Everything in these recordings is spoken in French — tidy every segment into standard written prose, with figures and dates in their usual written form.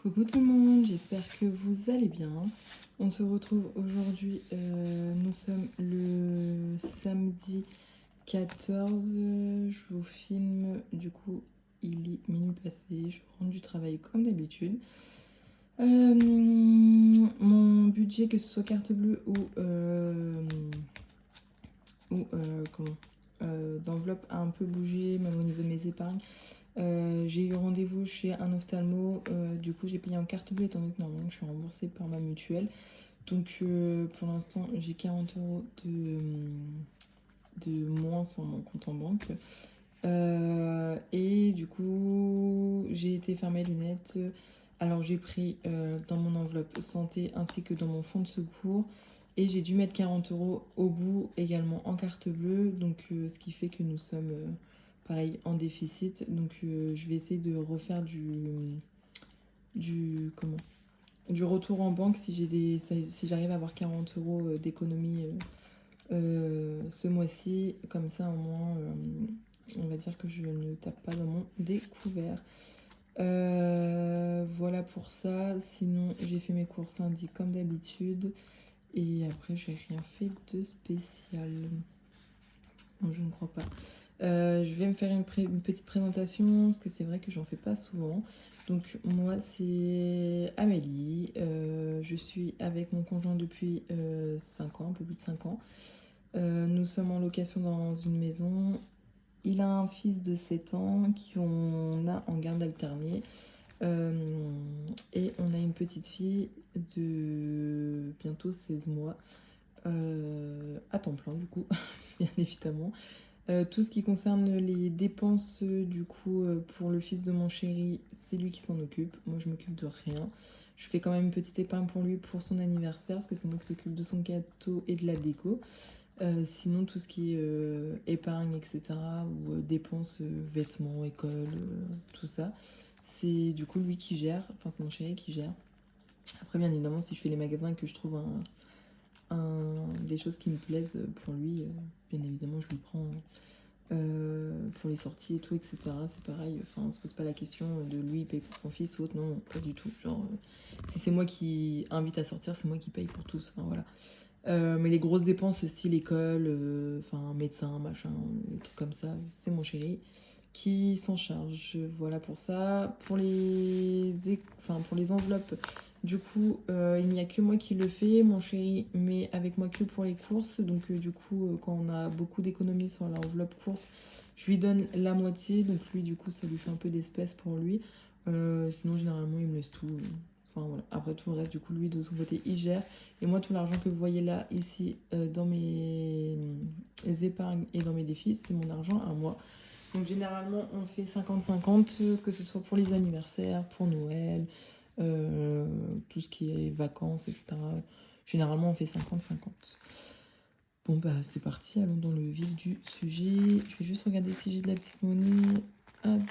Coucou tout le monde, j'espère que vous allez bien. On se retrouve aujourd'hui, nous sommes le samedi 14. Je vous filme, du coup il est minuit passé, je rentre du travail comme d'habitude. Mon budget, que ce soit carte bleue d'enveloppe, a un peu bougé, même au niveau de mes épargnes. J'ai eu rendez-vous chez un ophtalmo, du coup j'ai payé en carte bleue étant donné que normalement je suis remboursée par ma mutuelle. Donc pour l'instant j'ai 40 € de moins sur mon compte en banque. Et du coup j'ai été faire mes lunettes. Alors j'ai pris dans mon enveloppe santé ainsi que dans mon fonds de secours. Et j'ai dû mettre 40 € au bout également en carte bleue. Donc ce qui fait que nous sommes pareil en déficit. Donc je vais essayer de refaire du retour en banque si j'arrive à avoir 40 € d'économie ce mois-ci. Comme ça au moins on va dire que je ne tape pas dans mon découvert. Voilà pour ça. Sinon j'ai fait mes courses lundi comme d'habitude. Et après j'ai rien fait de spécial. Non, je ne crois pas. Je vais me faire une petite présentation parce que c'est vrai que j'en fais pas souvent. Donc moi c'est Amélie, je suis avec mon conjoint depuis 5 ans, un peu plus de 5 ans. Nous sommes en location dans une maison. Il a un fils de 7 ans qu'on a en garde alternée. Et on a une petite fille de bientôt 16 mois, à temps plein du coup, bien évidemment. Tout ce qui concerne les dépenses, du coup, pour le fils de mon chéri, c'est lui qui s'en occupe. Moi, je m'occupe de rien. Je fais quand même une petite épargne pour lui pour son anniversaire, parce que c'est moi qui s'occupe de son gâteau et de la déco. Sinon, tout ce qui est épargne, etc., ou dépenses, vêtements, école, tout ça, c'est du coup lui qui gère, enfin c'est mon chéri qui gère. Après, bien évidemment, si je fais les magasins et que je trouve des choses qui me plaisent pour lui, bien évidemment, je lui prends. Pour les sorties et tout, etc. C'est pareil, enfin on se pose pas la question de lui il paye pour son fils ou autre, non, pas du tout. Genre, si c'est moi qui invite à sortir, c'est moi qui paye pour tous, enfin voilà. Mais les grosses dépenses, style école, enfin médecin, machin, des trucs comme ça, c'est mon chéri qui s'en charge. Voilà pour ça. Pour les enveloppes, du coup, il n'y a que moi qui le fais. Mon chéri met avec moi que pour les courses. Donc, du coup, quand on a beaucoup d'économies sur l'enveloppe course, je lui donne la moitié. Donc, lui, du coup, ça lui fait un peu d'espèce pour lui. Sinon, généralement, il me laisse tout. Enfin, voilà. Après, tout le reste, du coup, lui, de son côté, il gère. Et moi, tout l'argent que vous voyez là, ici, dans mes épargnes et dans mes défis, c'est mon argent à moi. Donc généralement on fait 50-50, que ce soit pour les anniversaires, pour Noël, tout ce qui est vacances, etc. Généralement on fait 50-50. Bon bah c'est parti, allons dans le vif du sujet. Je vais juste regarder si j'ai de la petite monnaie. Hop.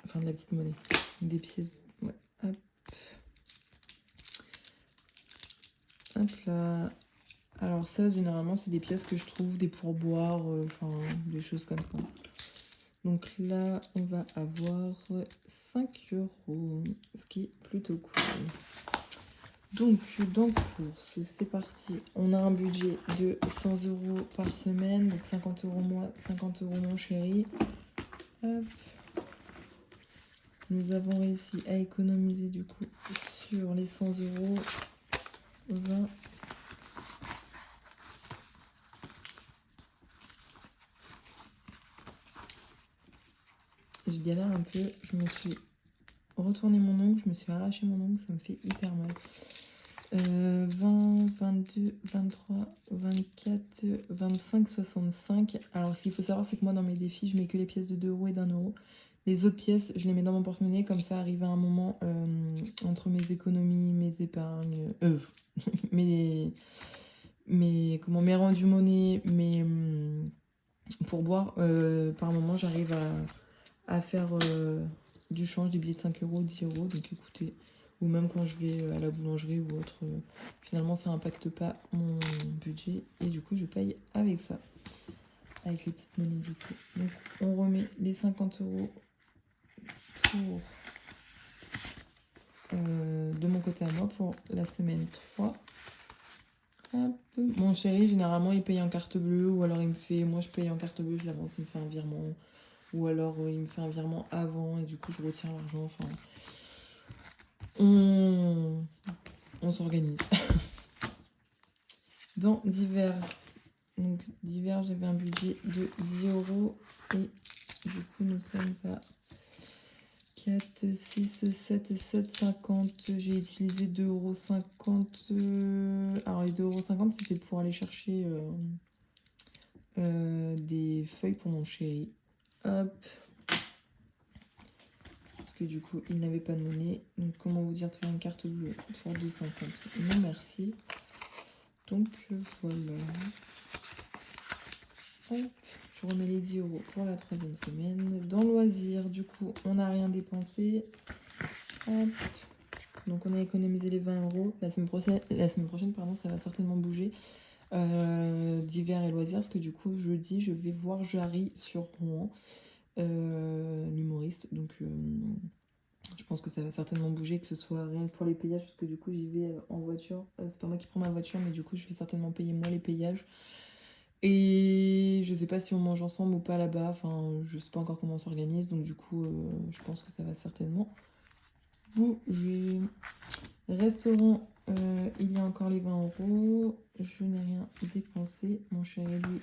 Enfin de la petite monnaie. Des pièces. Ouais. Hop. Hop là. Alors ça généralement c'est des pièces que je trouve, des pourboires, enfin des choses comme ça. Donc là, on va avoir 5 €, ce qui est plutôt cool. Donc, dans course, c'est parti. On a un budget de 100 € par semaine, donc 50 € moi, 50 € mon chéri. Hop. Nous avons réussi à économiser du coup sur les 100 € 20. Je galère un peu, je me suis retourné mon ongle, je me suis arraché mon ongle, ça me fait hyper mal. 20, 22, 23, 24, 25, 65. Alors, ce qu'il faut savoir, c'est que moi, dans mes défis, je mets que les pièces de 2 € et d'1 €. Les autres pièces, je les mets dans mon porte-monnaie. Comme ça, arrive à un moment, entre mes économies, mes épargnes, mes rendus monnaie, mes pourboires, par moment, j'arrive à faire du change, des billets de 5 €, 10 €. Donc, écoutez, ou même quand je vais à la boulangerie ou autre, finalement ça n'impacte pas mon budget et du coup je paye avec ça, avec les petites monnaies du coup. Donc on remet les 50 € pour de mon côté à moi pour la semaine 3. Hop. Mon chéri, généralement, il paye en carte bleue ou alors il me fait... Moi, je paye en carte bleue, je l'avance, il me fait un virement. Ou alors, il me fait un virement avant et du coup, je retire l'argent. Enfin, on s'organise. Dans divers. Donc, divers, j'avais un budget de 10 € et du coup, nous sommes à 4, 6, 7, 7,50. J'ai utilisé 2,50 €. Alors, les 2,50 €, c'était pour aller chercher des feuilles pour mon chéri. Hop. Parce que du coup, il n'avait pas de monnaie. Donc, comment vous dire de faire une carte bleue pour 2,50 €? Non, merci. Donc, voilà. Hop. Je remets les 10 € pour la 3e semaine. Dans loisirs, du coup, on n'a rien dépensé. Hop. Donc, on a économisé les 20 €. La semaine prochaine, pardon, ça va certainement bouger. Divers et loisirs, parce que du coup, jeudi, je vais voir Jarry sur Rouen, l'humoriste. Donc, je pense que ça va certainement bouger, que ce soit rien que pour les payages, parce que du coup, j'y vais en voiture. C'est pas moi qui prends ma voiture, mais du coup, je vais certainement payer moi les payages. Et je sais pas si on mange ensemble ou pas là-bas. Enfin, je sais pas encore comment on s'organise. Donc, du coup, je pense que ça va certainement bouger. Restaurant, il y a encore les 20 €. Je n'ai rien dépensé. Mon chéri, lui,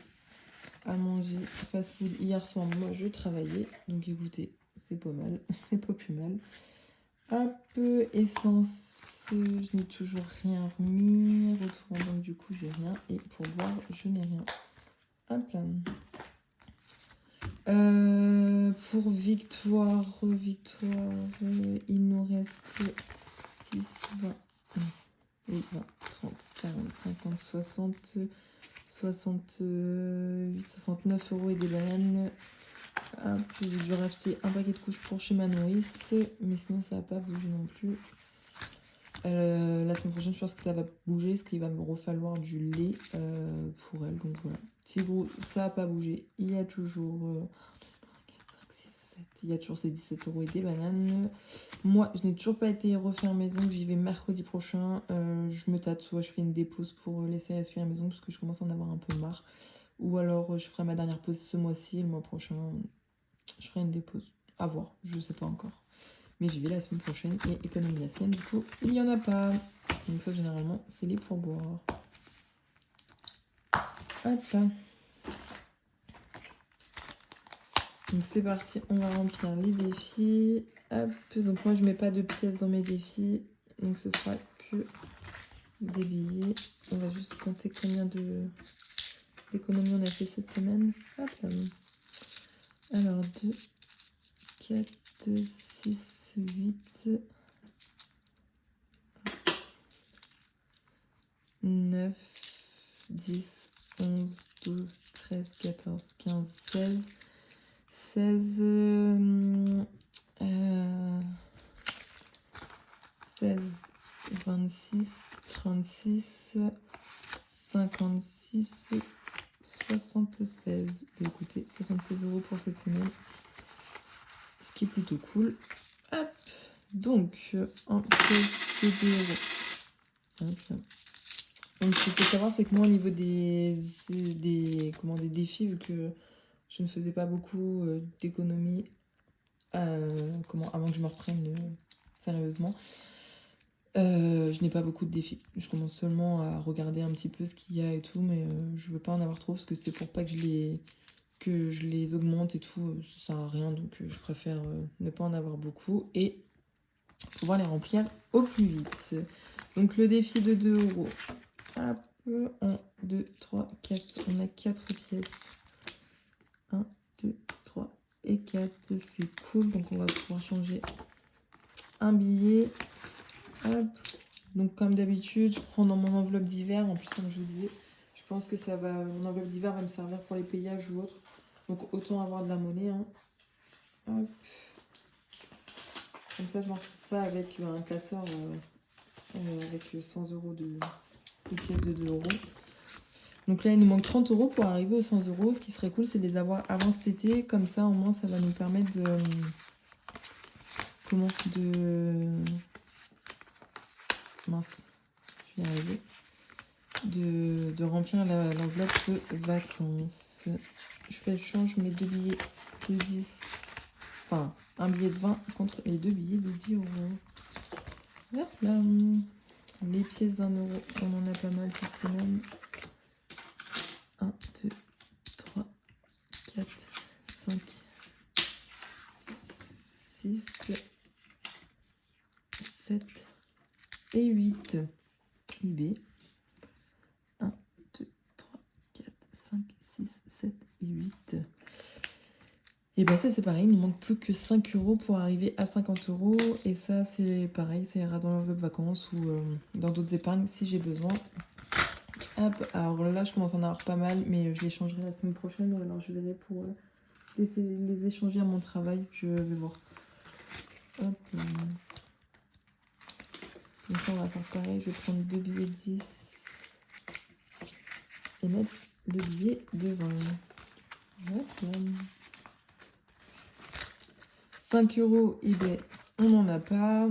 a mangé fast-food hier soir. Moi, je travaillais. Donc, écoutez, c'est pas mal. C'est pas plus mal. Un peu essence. Je n'ai toujours rien remis. Retour, donc du coup, j'ai rien. Et pour boire, je n'ai rien. Hop là. Pour Victoire, il nous reste 6, 20, 20, 30, 40, 50, 60, 68, 69 € et des bananes. J'ai dû racheter un paquet de couches pour chez ma nourrice, mais sinon ça va pas bouger non plus. La semaine prochaine, je pense que ça va bouger, parce qu'il va me refalloir du lait pour elle. Donc voilà. Tigrou, ça n'a pas bougé. Il y a toujours... il y a toujours ces 17 € et des bananes. Moi, je n'ai toujours pas été refaire maison. J'y vais mercredi prochain. Je me tâte. Soit je fais une dépause pour laisser respirer maison, parce que je commence à en avoir un peu marre. Ou alors, je ferai ma dernière pause ce mois-ci. Et le mois prochain, je ferai une dépause. À voir. Je sais pas encore. Mais j'y vais la semaine prochaine. Et économie la semaine, du coup, il n'y en a pas. Donc ça, généralement, c'est les pourboires. Hop là. Donc c'est parti, on va remplir les défis. Hop, donc moi je mets pas de pièces dans mes défis. Donc ce sera que des billets. On va juste compter combien d'économies on a fait cette semaine. Hop là. Alors 2, 4, 6, 8, 9, 10, 11, 12, 13, 14, 15, 16. 16, 16, 26, 36, 56, 76. Écoutez, 76 € pour cette semaine. Ce qui est plutôt cool. Hop. Donc, un pièce de 2 €. Hop. Donc, ce qu'il faut savoir, c'est que moi, au niveau des défis, vu que je ne faisais pas beaucoup d'économies avant que je me reprenne sérieusement, je n'ai pas beaucoup de défis. Je commence seulement à regarder un petit peu ce qu'il y a et tout, mais je veux pas en avoir trop, parce que c'est pour pas que je les augmente et tout, ça sert à rien, donc je préfère ne pas en avoir beaucoup et pouvoir les remplir au plus vite. Donc le défi de 2 €. Hop, 1, 2, 3, 4. On a 4 pièces. 1, 2, 3 et 4. C'est cool, donc on va pouvoir changer un billet. Hop. Donc comme d'habitude, je prends dans mon enveloppe d'hiver. En plus, comme je vous disais, je pense que mon enveloppe d'hiver va me servir pour les payages ou autre. Donc autant avoir de la monnaie. Hein. Hop. Comme ça, je m'en retrouve pas avec un classeur avec 100 € de pièces de 2 €. Donc là, il nous manque 30 € pour arriver aux 100 €. Ce qui serait cool, c'est de les avoir avant cet été. Comme ça, au moins, ça va nous permettre de mince, je vais y arriver, de remplir l'enveloppe de vacances. Je fais le change, je mets 2 billets de 10, enfin un billet de 20 contre les 2 billets de 10 euros. Voilà. Les pièces d'1 euro, on en a pas mal cette semaine. 1, 2, 3, 4, 5, 6, 7 et 8. eBay. 1, 2, 3, 4, 5, 6, 7 et 8. Et bah ça c'est pareil, il ne manque plus que 5 euros pour arriver à 50 euros. Et ça c'est pareil, ça ira dans l'enveloppe vacances ou dans d'autres épargnes si j'ai besoin. Hop, alors là je commence à en avoir pas mal, mais je les changerai la semaine prochaine. Ou alors je verrai pour les échanger à mon travail, je vais voir. Hop. Donc ça on va faire pareil, je vais prendre 2 billets de 10 et mettre le billet de 20. Hop. 5 euros, eBay, on n'en a pas.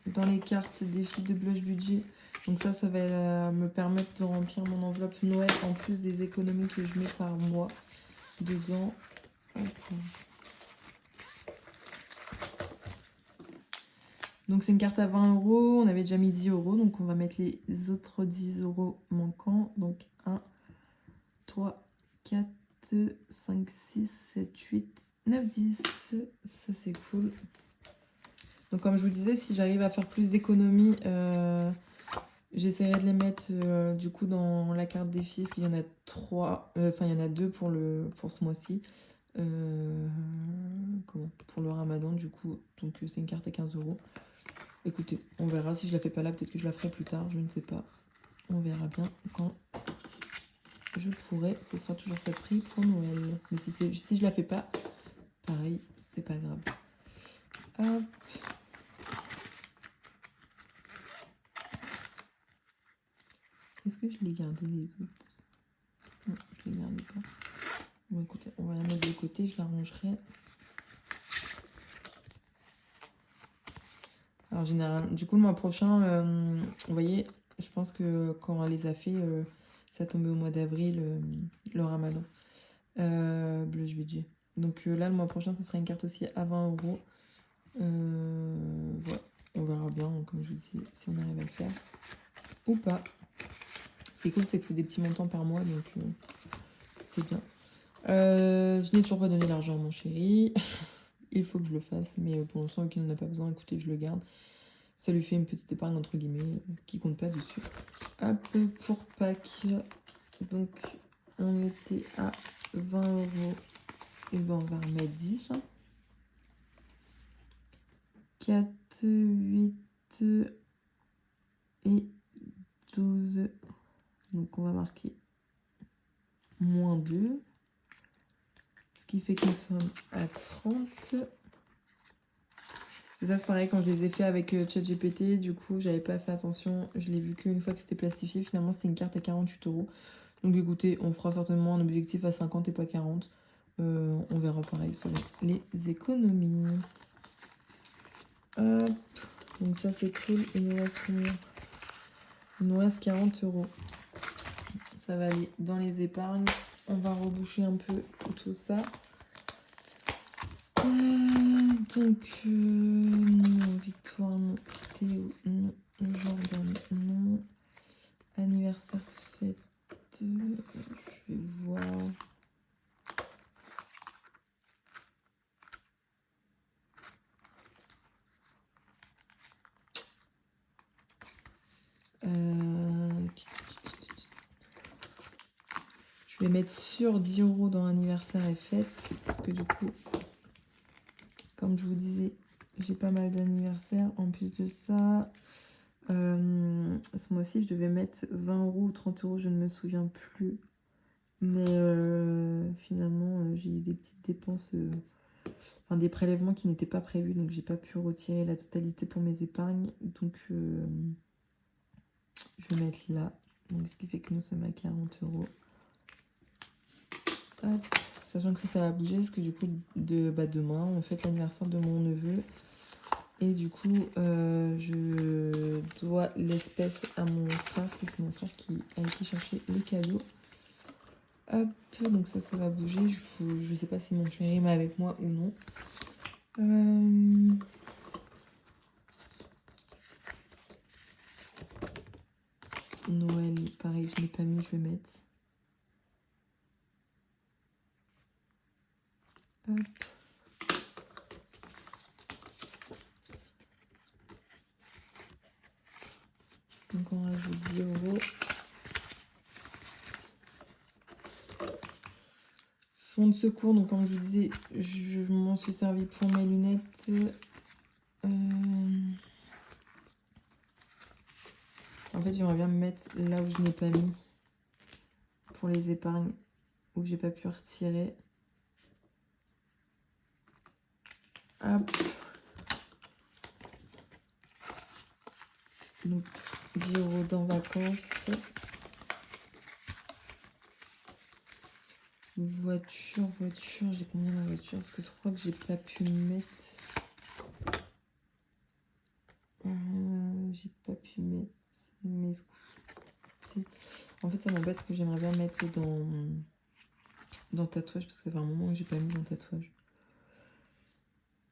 Dans les cartes défi de blush budget, donc ça va me permettre de remplir mon enveloppe Noël en plus des économies que je mets par mois dedans. Donc c'est une carte à 20 euros, on avait déjà mis 10 euros, donc on va mettre les autres 10 euros manquants. Donc 1, 3, 4, 5, 6, 7, 8, 9, 10. Ça c'est cool. Donc comme je vous disais, si j'arrive à faire plus d'économies, j'essaierai de les mettre du coup dans la carte défi, parce qu'il y en a 3, enfin il y en a 2 pour ce mois-ci. Pour le ramadan du coup, donc c'est une carte à 15 euros. Écoutez, on verra, si je la fais pas là, peut-être que je la ferai plus tard, je ne sais pas. On verra bien quand je pourrai, ce sera toujours ça prix pour Noël. Mais si je la fais pas, pareil, c'est pas grave. Hop. Est-ce que je l'ai gardé les autres? Non, je les gardais pas. Bon écoutez, on va la mettre de côté, je la rangerai. Alors généralement, du coup le mois prochain, vous voyez, je pense que quand elle les a fait, ça tombait au mois d'avril, le ramadan. Blush budget. Donc là le mois prochain, ça sera une carte aussi à 20 euros. Voilà, on verra bien, comme je vous dis, si on arrive à le faire ou pas. Ce qui est cool, c'est que c'est des petits montants par mois, donc c'est bien. Je n'ai toujours pas donné l'argent à mon chéri. Il faut que je le fasse, mais pour l'instant, qu'il n'en a pas besoin, écoutez, je le garde. Ça lui fait une petite épargne, entre guillemets, qui compte pas dessus. Hop, pour Pâques, donc on était à 20 euros. Et ben on va remettre 10. 4, 8 et 12. Donc on va marquer moins 2. Ce qui fait que nous sommes à 30. C'est ça, c'est pareil, quand je les ai fait avec ChatGPT, du coup, j'avais pas fait attention. Je l'ai vu qu'une fois que c'était plastifié. Finalement, c'était une carte à 48 euros. Donc écoutez, on fera certainement un objectif à 50 et pas 40. On verra pareil selon les économies. Hop. Donc ça, c'est cool. Il nous reste combien? Il nous reste 40 euros. Ça va aller dans les épargnes. On va reboucher un peu tout ça. Donc, non, Victoire, non, Théo, non, Jordan, non, anniversaire, fête, je vais voir. Je vais mettre sur 10 euros dans anniversaire et fête, parce que du coup, comme je vous disais, j'ai pas mal d'anniversaires. En plus de ça, ce mois-ci, je devais mettre 20 euros ou 30 euros, je ne me souviens plus. Mais finalement, j'ai eu des petites dépenses, enfin des prélèvements qui n'étaient pas prévus, donc j'ai pas pu retirer la totalité pour mes épargnes. Donc je vais mettre là. Donc, ce qui fait que nous sommes à 40 euros. Hop. Sachant que ça va bouger, parce que du coup, demain, on fête l'anniversaire de mon neveu. Et du coup, je dois l'espèce à mon frère. C'est mon frère qui a été chercher le cadeau. Hop, donc ça va bouger. Je sais pas si mon chéri est avec moi ou non. Noël, pareil, je l'ai pas mis, je vais mettre. Hop. Donc on rajoute 10 euros. Fonds de secours, donc comme je vous disais, je m'en suis servi pour mes lunettes. En fait, j'aimerais bien me mettre là où je n'ai pas mis pour les épargnes, où j'ai pas pu retirer. Hop. Donc 10 euros dans vacances. Voiture, j'ai combien dans la voiture? Parce que je crois que j'ai pas pu mettre. J'ai pas pu mettre mes scouts. En fait, ça m'embête parce que j'aimerais bien mettre dans tatouage parce que ça fait un moment que j'ai pas mis dans tatouage.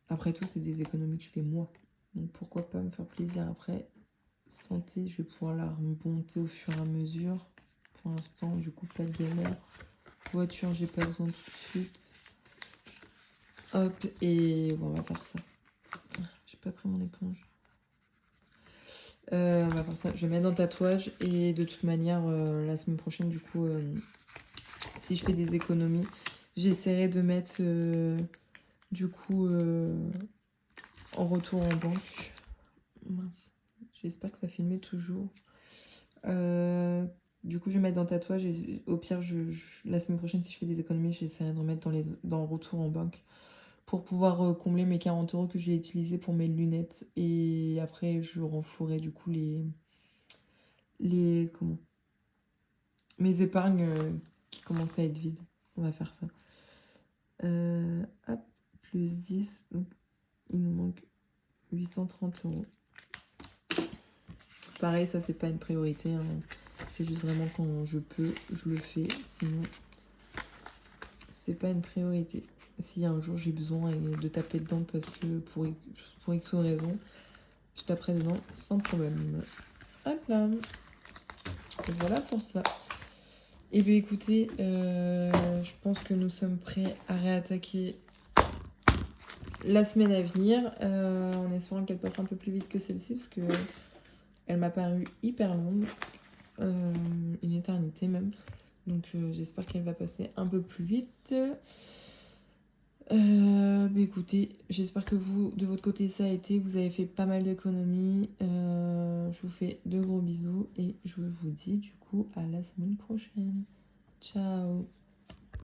Après tout, c'est des économies que je fais moi. Donc pourquoi pas me faire plaisir après. Santé, je vais pouvoir la remonter au fur et à mesure. Pour l'instant, du coup, pas de galère. Voiture, j'ai pas besoin tout de suite. Hop, et bon, on va faire ça. J'ai pas pris mon éponge. On va faire ça. Je vais mettre dans le tatouage. Et de toute manière, la semaine prochaine, du coup, si je fais des économies, j'essaierai de mettre, du coup, en retour en banque. Mince. J'espère que ça filmait toujours. Du coup, je vais mettre dans le tatouage. Et au pire, la semaine prochaine, si je fais des économies, j'essaierai de remettre dans retour en banque pour pouvoir combler mes 40 euros que j'ai utilisés pour mes lunettes. Et après, je renflouerai du coup mes épargnes qui commencent à être vides. On va faire ça. Hop, plus 10. Donc, il nous manque 830 euros. Pareil, ça, c'est pas une priorité. Hein. C'est juste vraiment quand je peux, je le fais. Sinon, c'est pas une priorité. Si un jour j'ai besoin de taper dedans parce que pour X raison, je taperai dedans sans problème. Hop là. Et voilà pour ça. Et bien écoutez, je pense que nous sommes prêts à réattaquer la semaine à venir, en espérant qu'elle passe un peu plus vite que celle-ci, parce que elle m'a paru hyper longue, une éternité même. Donc j'espère qu'elle va passer un peu plus vite. Écoutez, j'espère que vous, de votre côté, ça a été, que vous avez fait pas mal d'économies. Je vous fais de gros bisous et je vous dis du coup à la semaine prochaine. Ciao!